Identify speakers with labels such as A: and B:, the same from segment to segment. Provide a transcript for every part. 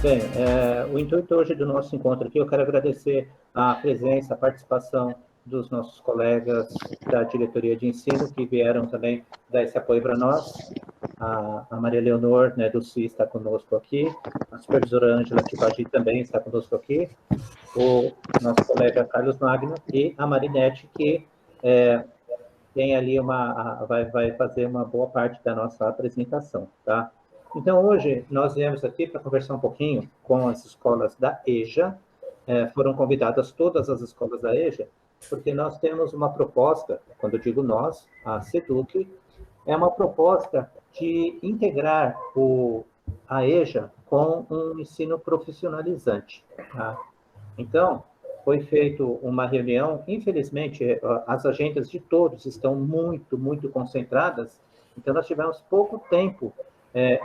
A: Bem, o intuito hoje do nosso encontro aqui, eu quero agradecer a presença, a participação dos nossos colegas da diretoria de ensino, que vieram também dar esse apoio para nós. A Maria Leonor, né, do CI, está conosco aqui, a supervisora Ângela Tibagi também está conosco aqui, o nosso colega Carlos Magno e a Marinete, que tem ali vai fazer uma boa parte da nossa apresentação, tá? Então, hoje, nós viemos aqui para conversar um pouquinho com as escolas da EJA, foram convidadas todas as escolas da EJA, porque nós temos uma proposta, quando eu digo nós, a SEDUC, é uma proposta de integrar a EJA com um ensino profissionalizante, tá? Então, foi feita uma reunião, infelizmente, as agendas de todos estão muito, muito concentradas, então nós tivemos pouco tempo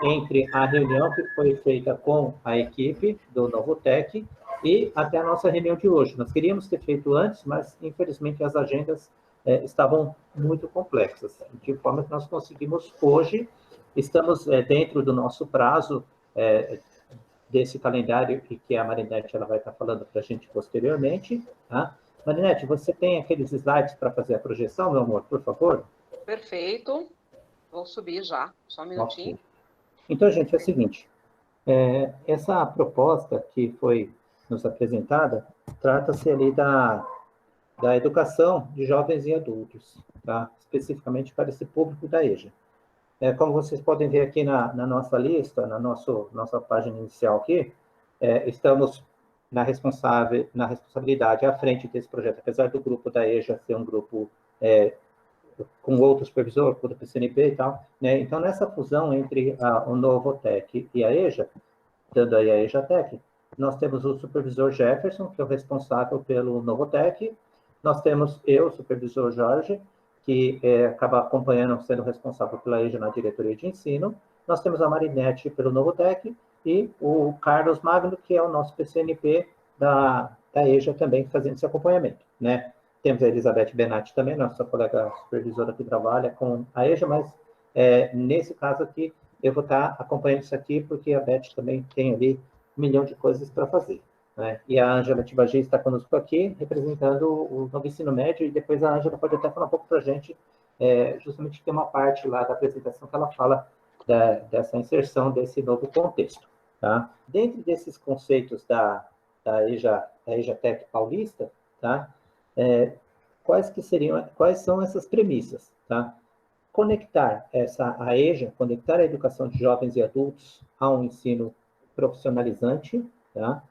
A: entre a reunião que foi feita com a equipe do Novotec e até a nossa reunião de hoje. Nós queríamos ter feito antes, mas infelizmente as agendas estavam muito complexas, de forma que nós conseguimos hoje, estamos dentro do nosso prazo desse calendário e que a Marinete ela vai estar falando para a gente posteriormente. Tá? Marinete, você tem aqueles slides para fazer a projeção, meu amor, por favor?
B: Perfeito. Vou subir já, só um minutinho.
A: Ok. Então, gente, é o seguinte, essa proposta que foi nos apresentada, trata-se ali da educação de jovens e adultos, tá? Especificamente para esse público da EJA. Como vocês podem ver aqui na nossa lista, nossa página inicial aqui, estamos na responsabilidade à frente desse projeto, apesar do grupo da EJA ser um grupo com outro supervisor, com o PCNP e tal, né? Então, nessa fusão entre o Novotec e a EJA, dando aí a EJATEC, nós temos o supervisor Jefferson, que é o responsável pelo Novotec, nós temos eu, o supervisor Jorge, que acaba acompanhando, sendo responsável pela EJA na diretoria de ensino, nós temos a Marinete pelo Novotec e o Carlos Magno, que é o nosso PCNP da EJA também, fazendo esse acompanhamento, né? Temos a Elizabeth Benatti também, nossa colega supervisora que trabalha com a EJA, mas nesse caso aqui, eu vou estar acompanhando isso aqui, porque a Beth também tem ali 1 milhão de coisas para fazer. Né? E a Ângela Tibagi está conosco aqui, representando o novo ensino médio, e depois a Ângela pode até falar um pouco para a gente, justamente tem uma parte lá da apresentação que ela fala dessa inserção desse novo contexto. Tá? Dentro desses conceitos da EJA Tech Paulista, tá? Quais são essas premissas? Tá? Conectar a EJA, conectar a educação de jovens e adultos a um ensino profissionalizante, tá?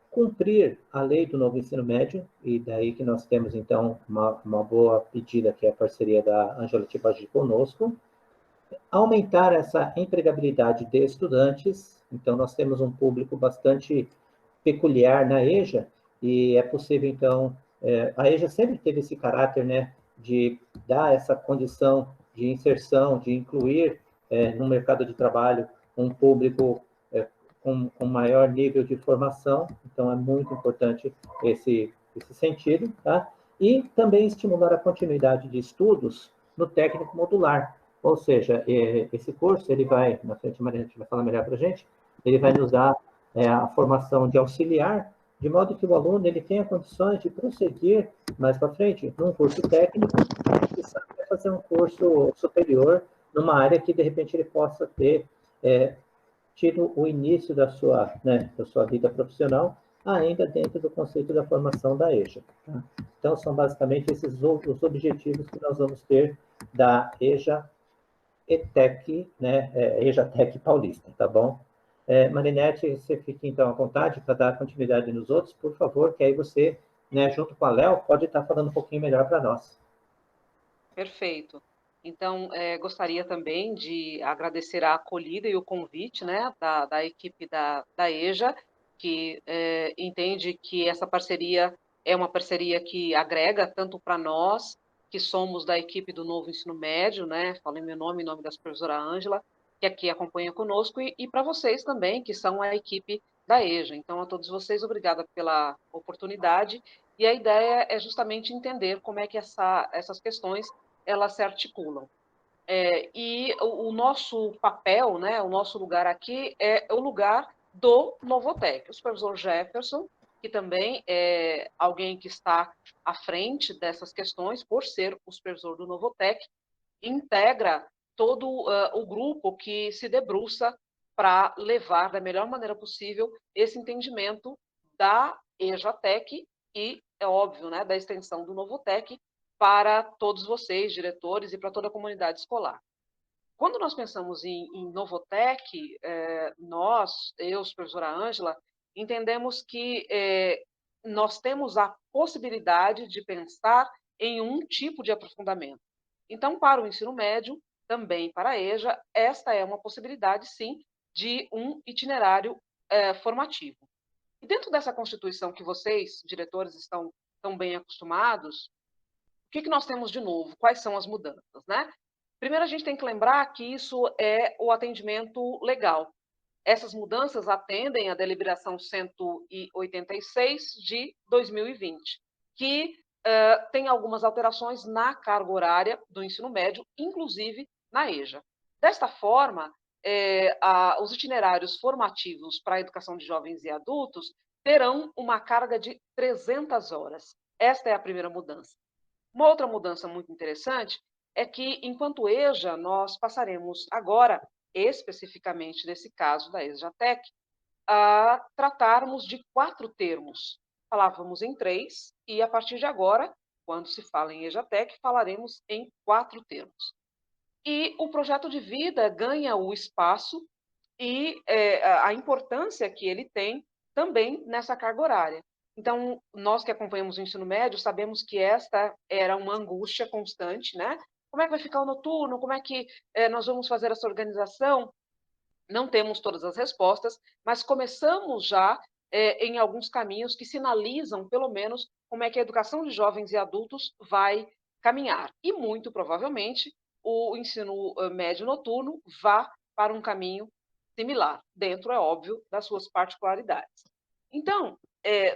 A: Cumprir a lei do novo ensino médio, e daí que nós temos, então, uma boa pedida, que é a parceria da Ângela Tibagi conosco, aumentar essa empregabilidade de estudantes, então nós temos um público bastante peculiar na EJA, e é possível, então, a EJA sempre teve esse caráter, né, de dar essa condição de inserção, de incluir no mercado de trabalho um público com maior nível de formação, então é muito importante esse sentido, tá? E também estimular a continuidade de estudos no técnico modular, ou seja, esse curso, ele vai, na frente a Maria vai falar melhor para a gente, ele vai nos dar a formação de auxiliar, de modo que o aluno ele tenha condições de prosseguir mais para frente num curso técnico e saber fazer um curso superior numa área que, de repente, ele possa ter tido o início da sua vida profissional ainda dentro do conceito da formação da EJA. Tá? Então, são basicamente esses os objetivos que nós vamos ter da EJA ETEC, né, EJA Tech Paulista, tá bom? Marinete, você fica então à vontade para dar continuidade nos outros, por favor, que aí você, né, junto com a Léo, pode estar falando um pouquinho melhor para nós.
B: Perfeito. Então, gostaria também de agradecer a acolhida e o convite, né, da equipe da EJA, que entende que essa parceria é uma parceria que agrega tanto para nós, que somos da equipe do Novo Ensino Médio, né, falo em meu nome, em nome da professora Ângela, que aqui acompanha conosco, e para vocês também, que são a equipe da EJA. Então, a todos vocês, obrigada pela oportunidade, e a ideia é justamente entender como é que essas questões elas se articulam. E o nosso papel, né, o nosso lugar aqui é o lugar do Novotec. O supervisor Jefferson, que também é alguém que está à frente dessas questões, por ser o supervisor do Novotec, integra todo o grupo que se debruça para levar da melhor maneira possível esse entendimento da EJATEC e, é óbvio, né, da extensão do Novotec para todos vocês, diretores, e para toda a comunidade escolar. Quando nós pensamos em Novotec, nós, eu, professora Ângela, entendemos que nós temos a possibilidade de pensar em um tipo de aprofundamento. Então, para o ensino médio, também para a EJA, esta é uma possibilidade, sim, de um itinerário formativo. E dentro dessa constituição que vocês, diretores, estão tão bem acostumados, o que nós temos de novo? Quais são as mudanças, né? Primeiro, a gente tem que lembrar que isso é o atendimento legal. Essas mudanças atendem à deliberação 186 de 2020, que tem algumas alterações na carga horária do ensino médio, inclusive na EJA. Desta forma, os itinerários formativos para a educação de jovens e adultos terão uma carga de 300 horas. Esta é a primeira mudança. Uma outra mudança muito interessante é que, enquanto EJA, nós passaremos agora, especificamente nesse caso da EJATEC, a tratarmos de 4 termos. Falávamos em 3, e a partir de agora, quando se fala em EJATEC, falaremos em 4 termos. E o projeto de vida ganha o espaço e a importância que ele tem também nessa carga horária. Então, nós que acompanhamos o ensino médio, sabemos que esta era uma angústia constante, né? Como é que vai ficar o noturno? Como é que nós vamos fazer essa organização? Não temos todas as respostas, mas começamos já em alguns caminhos que sinalizam, pelo menos, como é que a educação de jovens e adultos vai caminhar. E, muito provavelmente, o ensino médio noturno vá para um caminho similar, dentro, é óbvio, das suas particularidades. Então,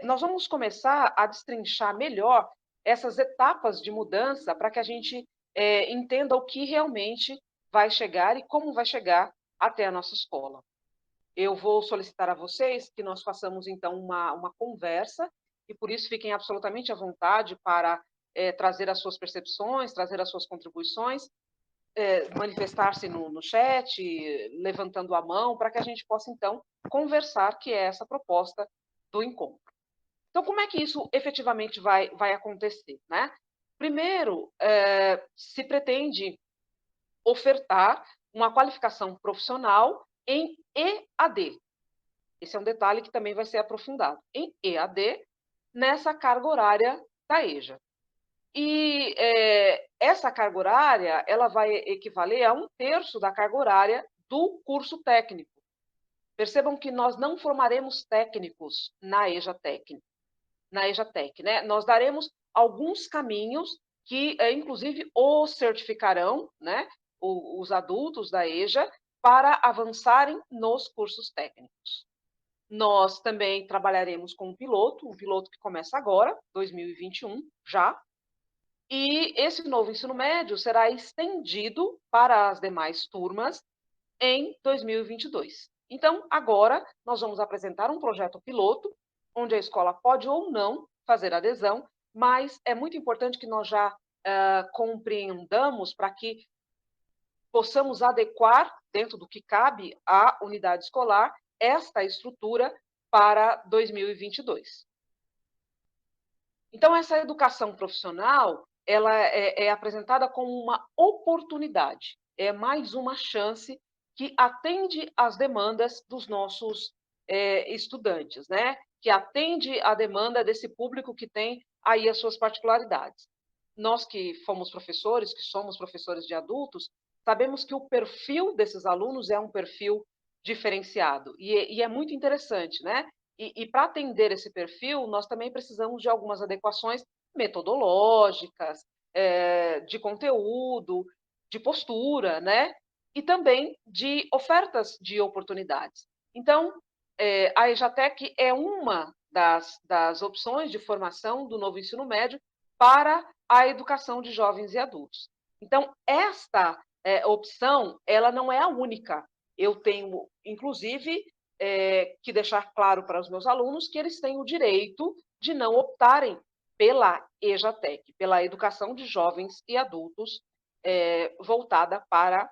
B: nós vamos começar a destrinchar melhor essas etapas de mudança para que a gente entenda o que realmente vai chegar e como vai chegar até a nossa escola. Eu vou solicitar a vocês que nós façamos, então, uma conversa, e por isso fiquem absolutamente à vontade para trazer as suas percepções, trazer as suas contribuições, manifestar-se no chat, levantando a mão, para que a gente possa, então, conversar, que é essa proposta do encontro. Então, como é que isso efetivamente vai acontecer, né? Primeiro, se pretende ofertar uma qualificação profissional em EAD. Esse é um detalhe que também vai ser aprofundado. Em EAD, nessa carga horária da EJA. E essa carga horária ela vai equivaler a 1/3 da carga horária do curso técnico. Percebam que nós não formaremos técnicos na EJATEC, né? Nós daremos alguns caminhos que, inclusive, os certificarão, né, os adultos da EJA, para avançarem nos cursos técnicos. Nós também trabalharemos com um piloto que começa agora, 2021, já, e esse novo ensino médio será estendido para as demais turmas em 2022. Então, agora, nós vamos apresentar um projeto piloto, onde a escola pode ou não fazer adesão, mas é muito importante que nós já compreendamos para que possamos adequar, dentro do que cabe à unidade escolar, esta estrutura para 2022. Então, essa educação profissional, ela é apresentada como uma oportunidade, é mais uma chance que atende às demandas dos nossos estudantes, né? Que atende à demanda desse público que tem aí as suas particularidades. Nós que fomos professores, que somos professores de adultos, sabemos que o perfil desses alunos é um perfil diferenciado, e é muito interessante, né? E para atender esse perfil, nós também precisamos de algumas adequações metodológicas, de conteúdo, de postura, né? E também de ofertas de oportunidades. Então, a EJATEC é uma das opções de formação do novo ensino médio para a educação de jovens e adultos. Então, esta opção, ela não é a única. Eu tenho, inclusive, que deixar claro para os meus alunos que eles têm o direito de não optarem pela EJATEC, pela educação de jovens e adultos voltada para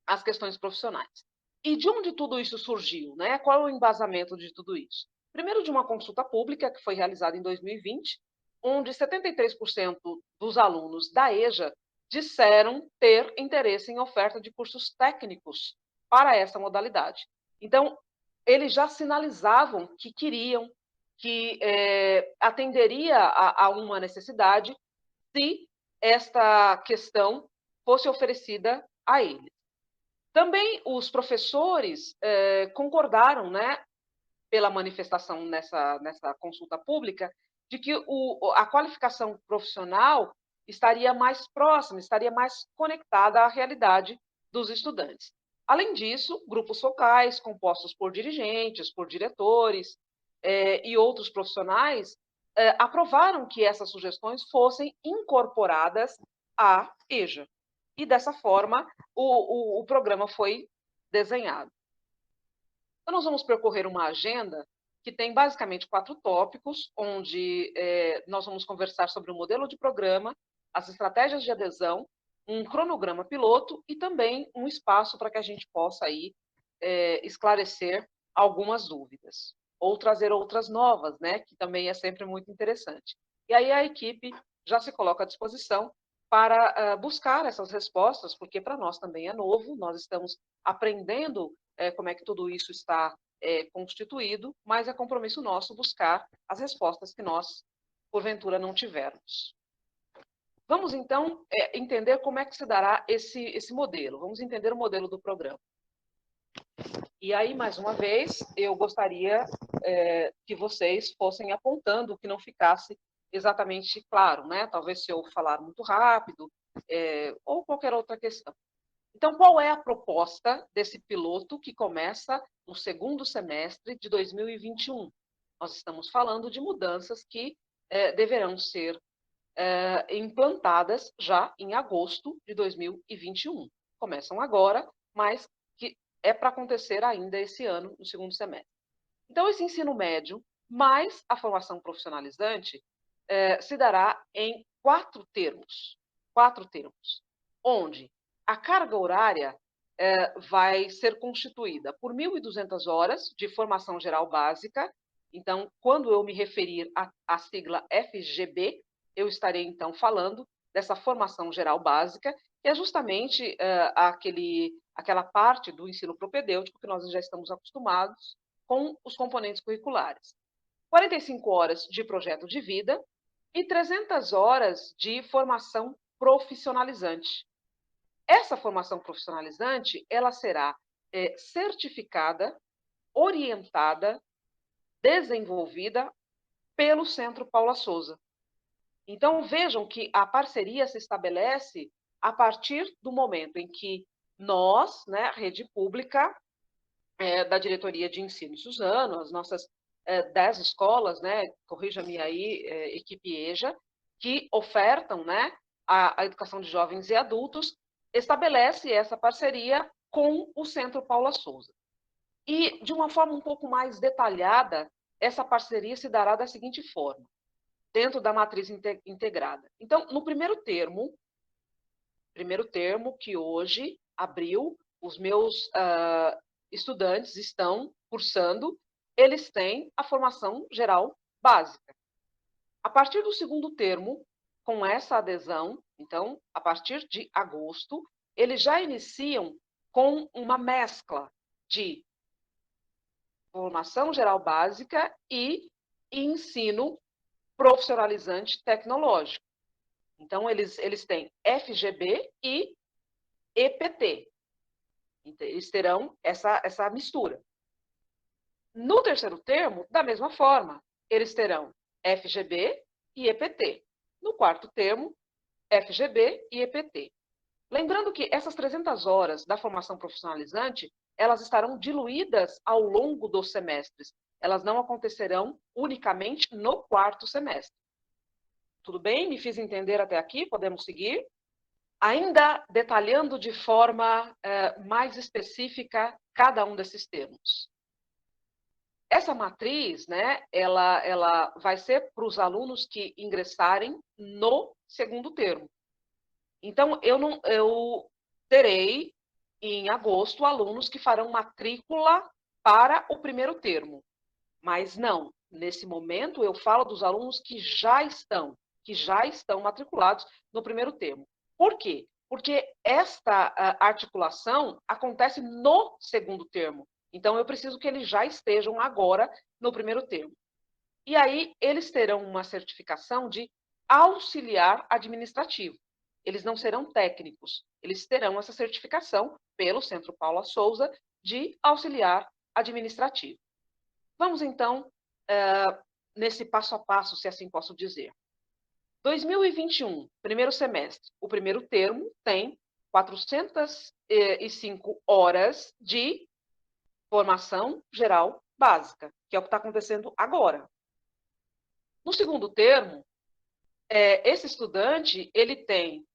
B: as questões profissionais. E de onde tudo isso surgiu, né? Qual é o embasamento de tudo isso? Primeiro, de uma consulta pública que foi realizada em 2020, onde 73% dos alunos da EJA disseram ter interesse em oferta de cursos técnicos para essa modalidade. Então, eles já sinalizavam que queriam, que atenderia a uma necessidade se esta questão fosse oferecida a eles. Também os professores concordaram, né, pela manifestação nessa consulta pública, de que a qualificação profissional estaria mais próxima, estaria mais conectada à realidade dos estudantes. Além disso, grupos focais, compostos por dirigentes, por diretores e outros profissionais, aprovaram que essas sugestões fossem incorporadas à EJA. E, dessa forma, o programa foi desenhado. Então, nós vamos percorrer uma agenda que tem basicamente 4 tópicos, onde nós vamos conversar sobre o modelo de programa, as estratégias de adesão, um cronograma piloto e também um espaço para que a gente possa aí esclarecer algumas dúvidas, ou trazer outras novas, né, que também é sempre muito interessante. E aí a equipe já se coloca à disposição para buscar essas respostas, porque para nós também é novo, nós estamos aprendendo como é que tudo isso está constituído, mas é compromisso nosso buscar as respostas que nós, porventura, não tivermos. Vamos, então, entender como é que se dará esse modelo. Vamos entender o modelo do programa. E aí, mais uma vez, eu gostaria que vocês fossem apontando, que não ficasse exatamente claro, né? Talvez se eu falar muito rápido, ou qualquer outra questão. Então, qual é a proposta desse piloto que começa no segundo semestre de 2021? Nós estamos falando de mudanças que deverão ser implantadas já em agosto de 2021. Começam agora, mas que é para acontecer ainda esse ano, no segundo semestre. Então, esse ensino médio, mais a formação profissionalizante, se dará em 4 termos. 4 termos, onde a carga horária vai ser constituída por 1.200 horas de formação geral básica. Então, quando eu me referir à sigla FGB, eu estarei, então, falando dessa formação geral básica, que é justamente aquela parte do ensino propedêutico que nós já estamos acostumados com os componentes curriculares. 45 horas de projeto de vida e 300 horas de formação profissionalizante. Essa formação profissionalizante, ela será certificada, orientada, desenvolvida pelo Centro Paula Souza. Então, vejam que a parceria se estabelece a partir do momento em que nós, né, a rede pública da Diretoria de Ensino Suzano, as nossas 10 escolas, né, corrija-me aí, equipe EJA, que ofertam, né, a educação de jovens e adultos, estabelece essa parceria com o Centro Paula Souza. E, de uma forma um pouco mais detalhada, essa parceria se dará da seguinte forma, dentro da matriz integrada. Então, no primeiro termo que hoje abriu, os meus estudantes estão cursando, eles têm a formação geral básica. A partir do segundo termo, com essa adesão, então, a partir de agosto, eles já iniciam com uma mescla de formação geral básica e ensino profissionalizante tecnológico. Então, eles têm FGB e EPT. Eles terão essa mistura. No terceiro termo, da mesma forma, eles terão FGB e EPT. No quarto termo, FGB e EPT. Lembrando que essas 300 horas da formação profissionalizante, elas estarão diluídas ao longo dos semestres. Elas não acontecerão unicamente no quarto semestre. Tudo bem? Me fiz entender até aqui? Podemos seguir? Ainda detalhando de forma mais específica cada um desses termos. Essa matriz, né, ela vai ser para os alunos que ingressarem no segundo termo. Então, eu terei, em agosto, alunos que farão matrícula para o primeiro termo. Mas não, nesse momento eu falo dos alunos que já estão matriculados no primeiro termo. Por quê? Porque esta articulação acontece no segundo termo. Então, eu preciso que eles já estejam agora no primeiro termo. E aí, eles terão uma certificação de auxiliar administrativo. Eles não serão técnicos, eles terão essa certificação pelo Centro Paula Souza de auxiliar administrativo. Vamos, então, nesse passo a passo, se assim posso dizer. 2021, primeiro semestre, o primeiro termo tem 405 horas de formação geral básica, que é o que está acontecendo agora. No segundo termo, esse estudante, ele tem,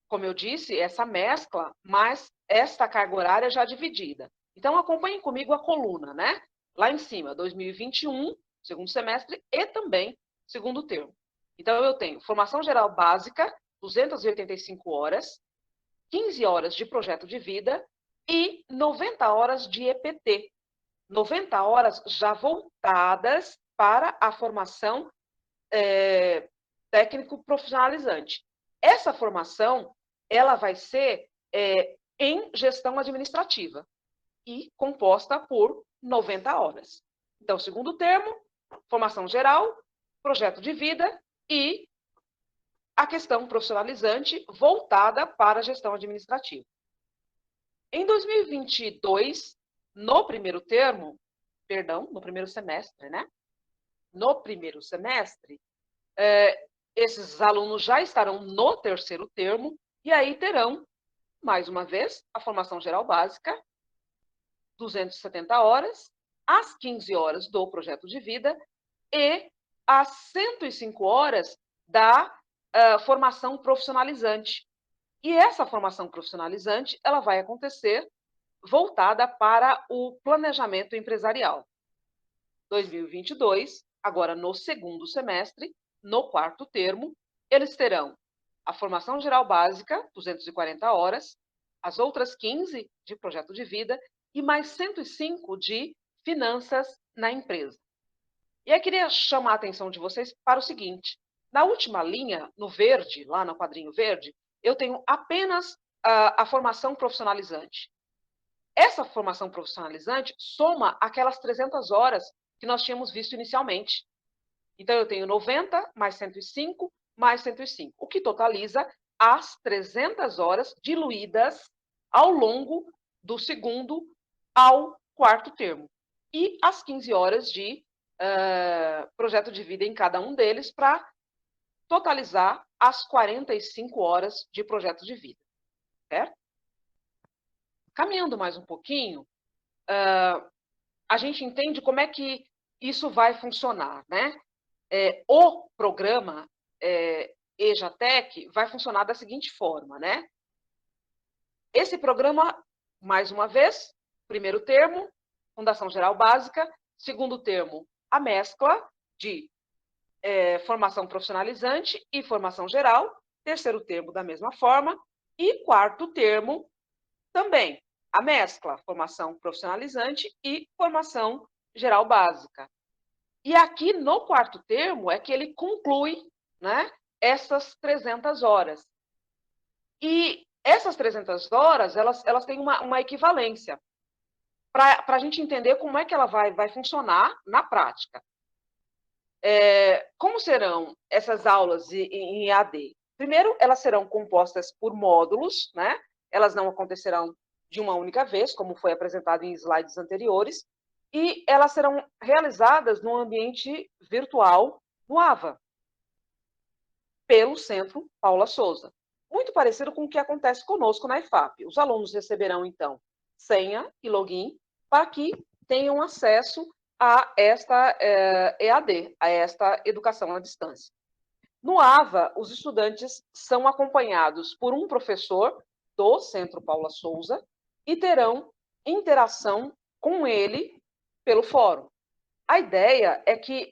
B: como eu disse, essa mescla, mas esta carga horária já dividida. Então, acompanhem comigo a coluna, né? Lá em cima, 2021, segundo semestre, e também segundo termo. Então, eu tenho formação geral básica, 285 horas, 15 horas de projeto de vida e 90 horas de EPT. 90 horas já voltadas para a formação técnico profissionalizante. Essa formação, ela vai ser em gestão administrativa e composta por 90 horas. Então, segundo termo, formação geral, projeto de vida e a questão profissionalizante voltada para a gestão administrativa. Em 2022, no primeiro termo, perdão, no primeiro semestre, né? No primeiro semestre, esses alunos já estarão no terceiro termo e aí terão, mais uma vez, a formação geral básica, 270 horas, as 15 horas do projeto de vida e as 105 horas da formação profissionalizante. E essa formação profissionalizante, ela vai acontecer voltada para o planejamento empresarial. 2022, agora no segundo semestre, no quarto termo, eles terão a formação geral básica, 240 horas, as outras 15 de projeto de vida e mais 105 de finanças na empresa. E aí queria chamar a atenção de vocês para o seguinte, na última linha, no verde, lá no quadrinho verde, eu tenho apenas a formação profissionalizante. Essa formação profissionalizante soma aquelas 300 horas que nós tínhamos visto inicialmente. Então, eu tenho 90 mais 105 mais 105, o que totaliza as 300 horas diluídas ao longo do segundo ao quarto termo. E as 15 horas de projeto de vida em cada um deles para totalizar as 45 horas de projeto de vida. Certo? Caminhando mais um pouquinho, a gente entende como é que isso vai funcionar, né? O programa EJATEC vai funcionar da seguinte forma, né? Esse programa, mais uma vez, primeiro termo, Fundação Geral Básica, segundo termo, a mescla de formação profissionalizante e formação geral, terceiro termo da mesma forma, e quarto termo também, a mescla, formação profissionalizante e formação geral básica. E aqui no quarto termo é que ele conclui, né, essas 300 horas. E essas 300 horas, elas têm uma equivalência, para a gente entender como é que ela vai funcionar na prática. Como serão essas aulas em EAD? Primeiro, elas serão compostas por módulos, né? Elas não acontecerão de uma única vez, como foi apresentado em slides anteriores, e elas serão realizadas no ambiente virtual no AVA, pelo Centro Paula Souza. Muito parecido com o que acontece conosco na IFAP. Os alunos receberão, então, senha e login para que tenham acesso a esta EAD, a esta educação à distância. No AVA, os estudantes são acompanhados por um professor do Centro Paula Souza e terão interação com ele pelo fórum. A ideia é que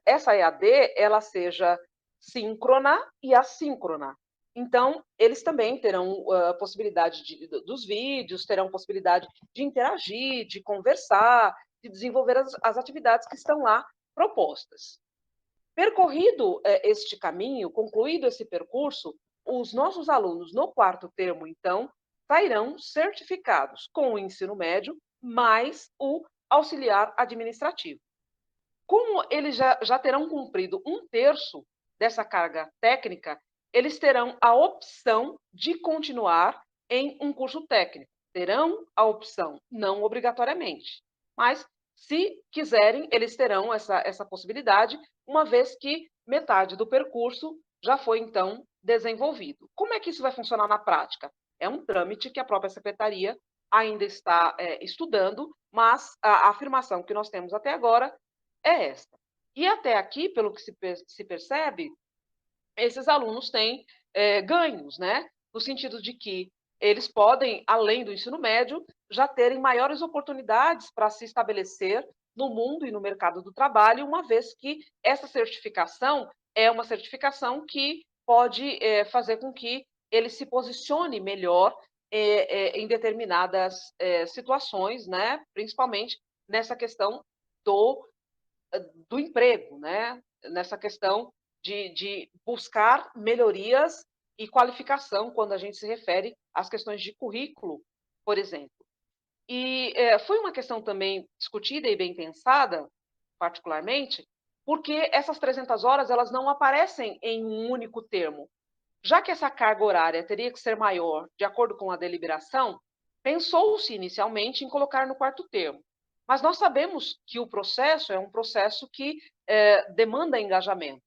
B: essa EAD ela seja síncrona e assíncrona. Então, eles também terão a possibilidade dos vídeos, terão possibilidade de interagir, de conversar, de desenvolver as atividades que estão lá propostas. Percorrido este caminho, concluído esse percurso, os nossos alunos no quarto termo, então, sairão certificados com o ensino médio mais o auxiliar administrativo. Como eles já terão cumprido 1/3 dessa carga técnica, eles terão a opção de continuar em um curso técnico. Terão a opção, não obrigatoriamente, mas se quiserem, eles terão essa possibilidade, uma vez que metade do percurso já foi, então, desenvolvido. Como é que isso vai funcionar na prática? É um trâmite que a própria secretaria ainda está estudando, mas a afirmação que nós temos até agora é esta. E até aqui, pelo que se percebe, esses alunos têm ganhos, né? No sentido de que eles podem, além do ensino médio, já terem maiores oportunidades para se estabelecer no mundo e no mercado do trabalho, uma vez que essa certificação é uma certificação que pode fazer com que ele se posicione melhor em determinadas situações, né? Principalmente nessa questão do do emprego, né? Nessa questão de buscar melhorias e qualificação quando a gente se refere às questões de currículo, por exemplo. E foi uma questão também discutida e bem pensada, particularmente, porque essas 300 horas elas não aparecem em um único termo. Já que essa carga horária teria que ser maior, de acordo com a deliberação, pensou-se inicialmente em colocar no quarto termo. Mas nós sabemos que o processo é um processo que demanda engajamento.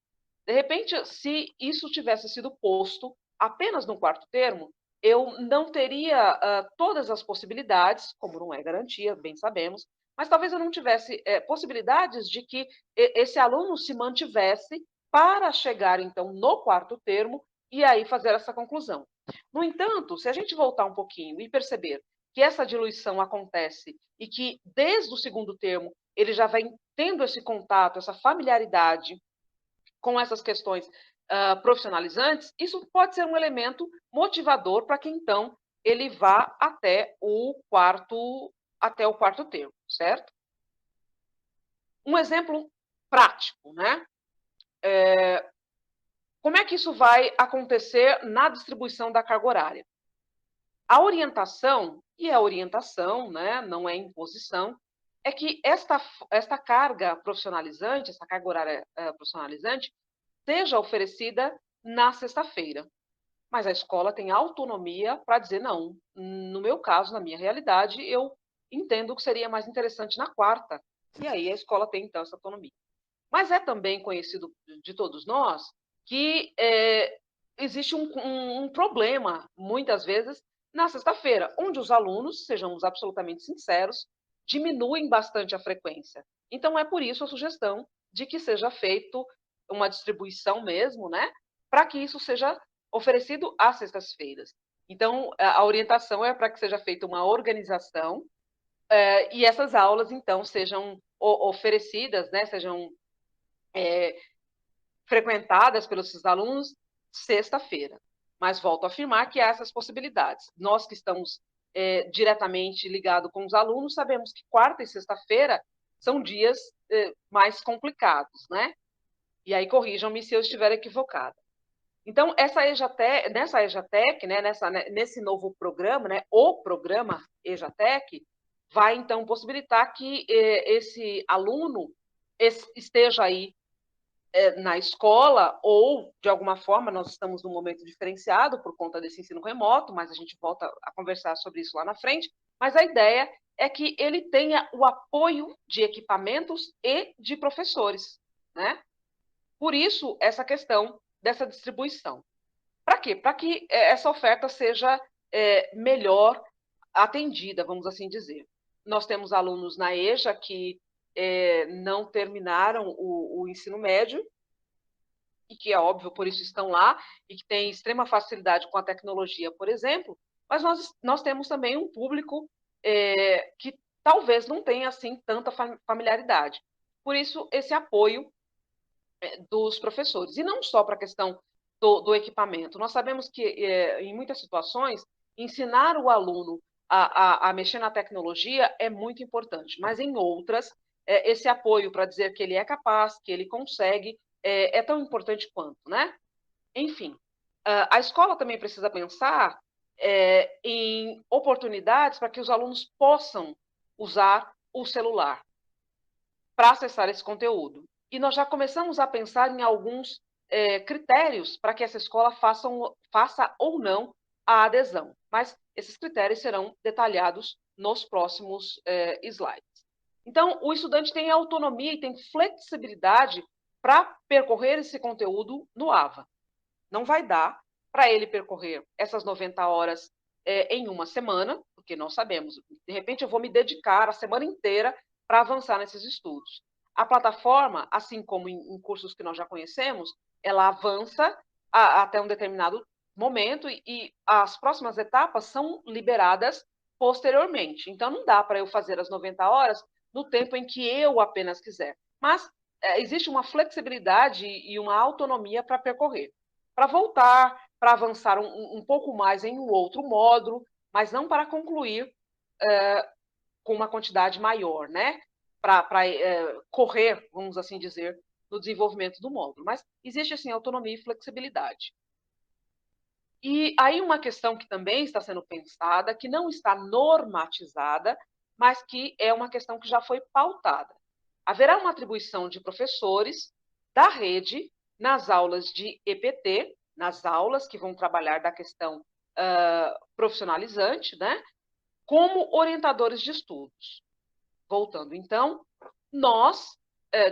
B: De repente, se isso tivesse sido posto apenas no quarto termo, eu não teria todas as possibilidades, como não é garantia, bem sabemos, mas talvez eu não tivesse possibilidades de que esse aluno se mantivesse para chegar, então, no quarto termo e aí fazer essa conclusão. No entanto, se a gente voltar um pouquinho e perceber que essa diluição acontece e que desde o segundo termo ele já vem tendo esse contato, essa familiaridade com essas questões profissionalizantes, isso pode ser um elemento motivador para que então ele vá até o quarto termo, certo? Um exemplo prático, né? Como é que isso vai acontecer na distribuição da carga horária? A orientação, e a orientação, né, não é imposição, é que esta carga profissionalizante, essa carga horária profissionalizante, seja oferecida na sexta-feira. Mas a escola tem autonomia para dizer não. No meu caso, na minha realidade, eu entendo que seria mais interessante na quarta. E aí a escola tem, então, essa autonomia. Mas é também conhecido de todos nós que existe um problema, muitas vezes, na sexta-feira, onde os alunos, sejamos absolutamente sinceros, diminuem bastante a frequência. Então, é por isso a sugestão de que seja feito uma distribuição mesmo, né, para que isso seja oferecido às sextas-feiras. Então, a orientação é para que seja feita uma organização e essas aulas, então, sejam oferecidas, né, sejam frequentadas pelos seus alunos sexta-feira. Mas volto a afirmar que há essas possibilidades. Nós que estamos diretamente ligados com os alunos, sabemos que quarta e sexta-feira são dias mais complicados, né? E aí corrijam-me se eu estiver equivocada. Então, nessa EJATEC, né, nesse novo programa, né, o programa EJATEC, vai então possibilitar que esse aluno esteja aí na escola ou, de alguma forma, nós estamos num momento diferenciado por conta desse ensino remoto, mas a gente volta a conversar sobre isso lá na frente, mas a ideia é que ele tenha o apoio de equipamentos e de professores, né? Por isso, essa questão dessa distribuição. Para quê? Para que essa oferta seja melhor atendida, vamos assim dizer. Nós temos alunos na EJA que não terminaram o ensino médio, e que é óbvio, por isso estão lá, e que têm extrema facilidade com a tecnologia, por exemplo, mas nós temos também um público que talvez não tenha assim tanta familiaridade. Por isso, esse apoio dos professores. E não só para a questão do equipamento. Nós sabemos que, em muitas situações, ensinar o aluno a mexer na tecnologia é muito importante, mas em outras, esse apoio para dizer que ele é capaz, que ele consegue, é tão importante quanto, né? Enfim, a escola também precisa pensar em oportunidades para que os alunos possam usar o celular para acessar esse conteúdo. E nós já começamos a pensar em alguns critérios para que essa escola faça ou não a adesão. Mas esses critérios serão detalhados nos próximos slides. Então, o estudante tem autonomia e tem flexibilidade para percorrer esse conteúdo no AVA. Não vai dar para ele percorrer essas 90 horas em uma semana, porque nós sabemos, de repente eu vou me dedicar a semana inteira para avançar nesses estudos. A plataforma, assim como em cursos que nós já conhecemos, ela avança até um determinado momento e as próximas etapas são liberadas posteriormente. Então, não dá para eu fazer as 90 horas no tempo em que eu apenas quiser. Mas existe uma flexibilidade e uma autonomia para percorrer. Para voltar, para avançar um pouco mais em um outro módulo, mas não para concluir com uma quantidade maior, né? Para correr, vamos assim dizer, no desenvolvimento do módulo. Mas existe, assim, autonomia e flexibilidade. E aí uma questão que também está sendo pensada, que não está normatizada, mas que é uma questão que já foi pautada. Haverá uma atribuição de professores da rede nas aulas de EPT, nas aulas que vão trabalhar da questão profissionalizante, né, como orientadores de estudos. Voltando, então, nós,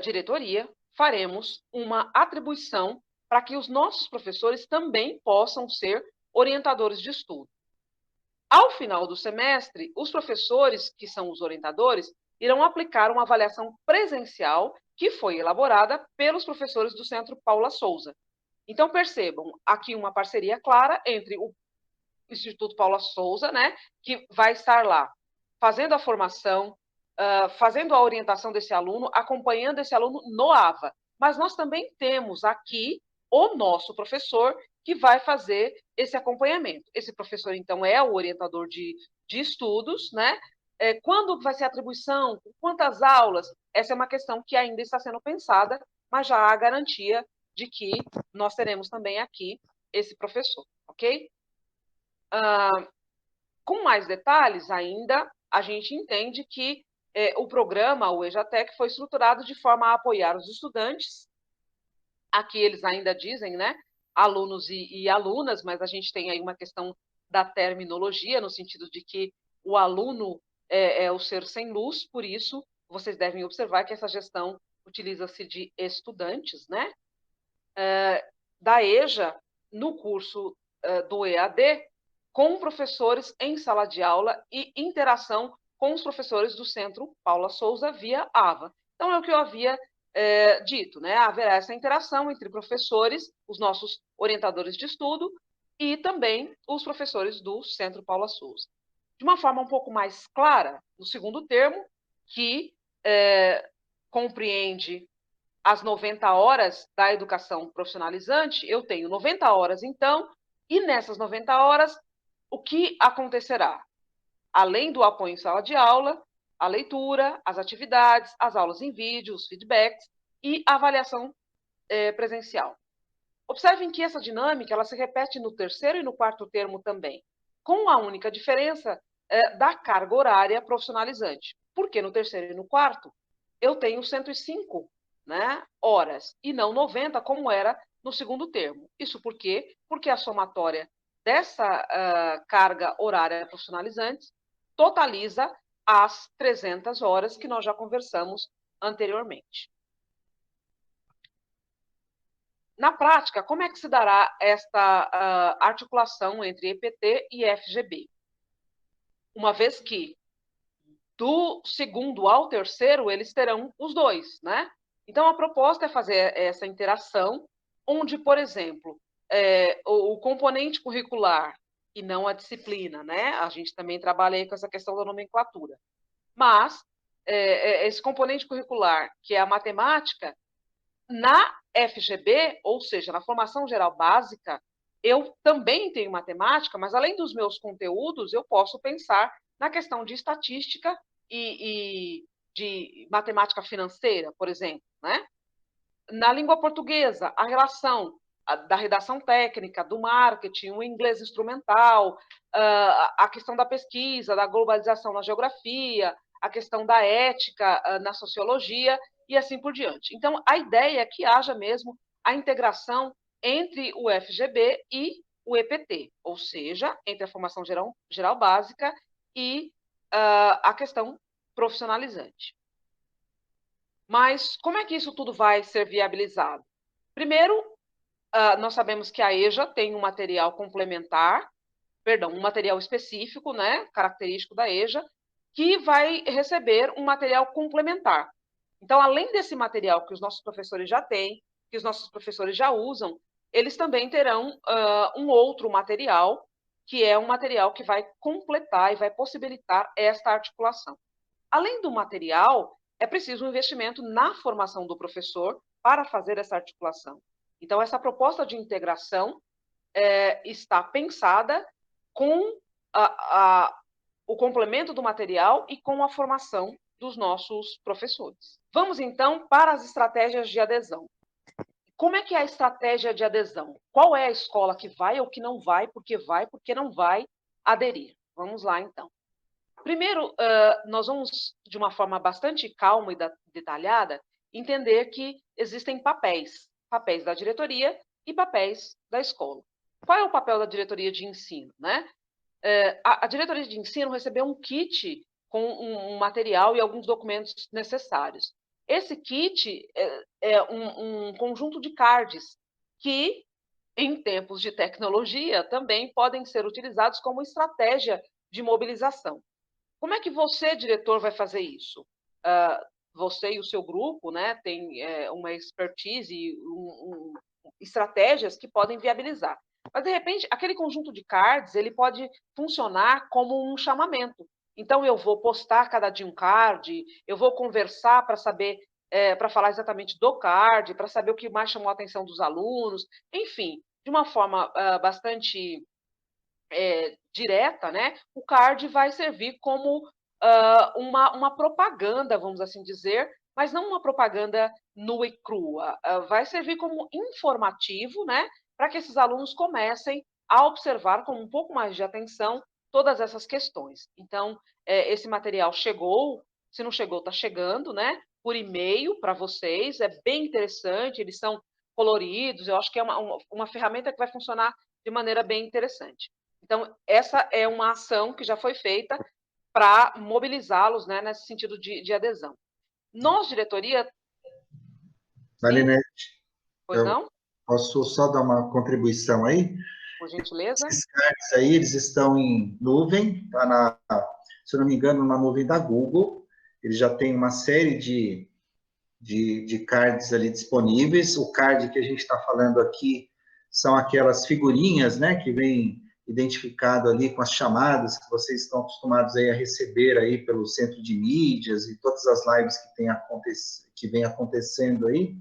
B: diretoria, faremos uma atribuição para que os nossos professores também possam ser orientadores de estudo. Ao final do semestre, os professores, que são os orientadores, irão aplicar uma avaliação presencial que foi elaborada pelos professores do Centro Paula Souza. Então, percebam aqui uma parceria clara entre o Instituto Paula Souza, né, que vai estar lá fazendo a formação, fazendo a orientação desse aluno, acompanhando esse aluno no AVA. Mas nós também temos aqui o nosso professor que vai fazer esse acompanhamento. Esse professor, então, é o orientador de estudos, né? Quando vai ser a atribuição? Quantas aulas? Essa é uma questão que ainda está sendo pensada, mas já há garantia de que nós teremos também aqui esse professor, ok? Com mais detalhes ainda, a gente entende que o programa, o EJATEC, foi estruturado de forma a apoiar os estudantes. Aqui eles ainda dizem, né, alunos e alunas, mas a gente tem aí uma questão da terminologia, no sentido de que o aluno é o ser sem luz, por isso vocês devem observar que essa gestão utiliza-se de estudantes, né? Da EJA, no curso do EAD, com professores em sala de aula e interação com os professores do Centro Paula Souza via AVA. Então, é o que eu havia dito, né? Haverá essa interação entre professores, os nossos orientadores de estudo, e também os professores do Centro Paula Souza. De uma forma um pouco mais clara, no segundo termo, que compreende as 90 horas da educação profissionalizante, eu tenho 90 horas, então, e nessas 90 horas, o que acontecerá? Além do apoio em sala de aula, a leitura, as atividades, as aulas em vídeo, os feedbacks e a avaliação presencial. Observem que essa dinâmica ela se repete no terceiro e no quarto termo também, com a única diferença da carga horária profissionalizante. Porque no terceiro e no quarto, eu tenho 105 horas, e não 90, como era no segundo termo. Isso por quê? Porque a somatória dessa carga horária profissionalizante totaliza as 300 horas que nós já conversamos anteriormente. Na prática, como é que se dará esta articulação entre EPT e FGB? Uma vez que do segundo ao terceiro, eles terão os dois, né? Então, a proposta é fazer essa interação, onde, por exemplo, o componente curricular e não a disciplina, né? A gente também trabalha aí com essa questão da nomenclatura. Mas esse componente curricular, que é a matemática, na FGB, ou seja, na formação geral básica, eu também tenho matemática, mas além dos meus conteúdos, eu posso pensar na questão de estatística e de matemática financeira, por exemplo, né? Na língua portuguesa, a relação da redação técnica, do marketing, o inglês instrumental, a questão da pesquisa, da globalização na geografia, a questão da ética na sociologia e assim por diante. Então, a ideia é que haja mesmo a integração entre o FGB e o EPT, ou seja, entre a formação geral básica e a questão profissionalizante. Mas como é que isso tudo vai ser viabilizado? Primeiro, nós sabemos que a EJA tem um material complementar, perdão, um material específico, né, característico da EJA, que vai receber um material complementar. Então, além desse material que os nossos professores já têm, que os nossos professores já usam, eles também terão um outro material, que é um material que vai completar e vai possibilitar esta articulação. Além do material, é preciso um investimento na formação do professor para fazer essa articulação. Então, essa proposta de integração está pensada com o complemento do material e com a formação dos nossos professores. Vamos, então, para as estratégias de adesão. Como é que é a estratégia de adesão? Qual é a escola que vai ou que não vai, porque não vai aderir? Vamos lá, então. Primeiro, nós vamos, de uma forma bastante calma e detalhada, entender que existem papéis da diretoria e papéis da escola. Qual é o papel da diretoria de ensino, né? A diretoria de ensino recebeu um kit com um material e alguns documentos necessários. Esse kit é um conjunto de cards que, em tempos de tecnologia, também podem ser utilizados como estratégia de mobilização. Como é que você, diretor, vai fazer isso? Você e o seu grupo, né, tem uma expertise e estratégias que podem viabilizar. Mas, de repente, aquele conjunto de cards, ele pode funcionar como um chamamento. Então, eu vou postar cada dia um card, eu vou conversar para saber, para falar exatamente do card, para saber o que mais chamou a atenção dos alunos, enfim, de uma forma bastante direta, né, o card vai servir como uma propaganda, vamos assim dizer, mas não uma propaganda nua e crua. Vai servir como informativo, né, para que esses alunos comecem a observar com um pouco mais de atenção todas essas questões. Então, esse material chegou, se não chegou, está chegando, né, por e-mail para vocês, é bem interessante, eles são coloridos, eu acho que é uma ferramenta que vai funcionar de maneira bem interessante. Então, essa é uma ação que já foi feita para mobilizá-los, né, nesse sentido de adesão. Nós, diretoria...
C: Marinete,
B: pois não?
C: Posso só dar uma contribuição aí?
B: Por gentileza.
C: Esses cards aí, eles estão em nuvem, tá se eu não me engano, na nuvem da Google. Ele já tem uma série de cards ali disponíveis. O card que a gente está falando aqui são aquelas figurinhas, né, que vem identificado ali com as chamadas que vocês estão acostumados aí a receber aí pelo centro de mídias e todas as lives que vem acontecendo aí.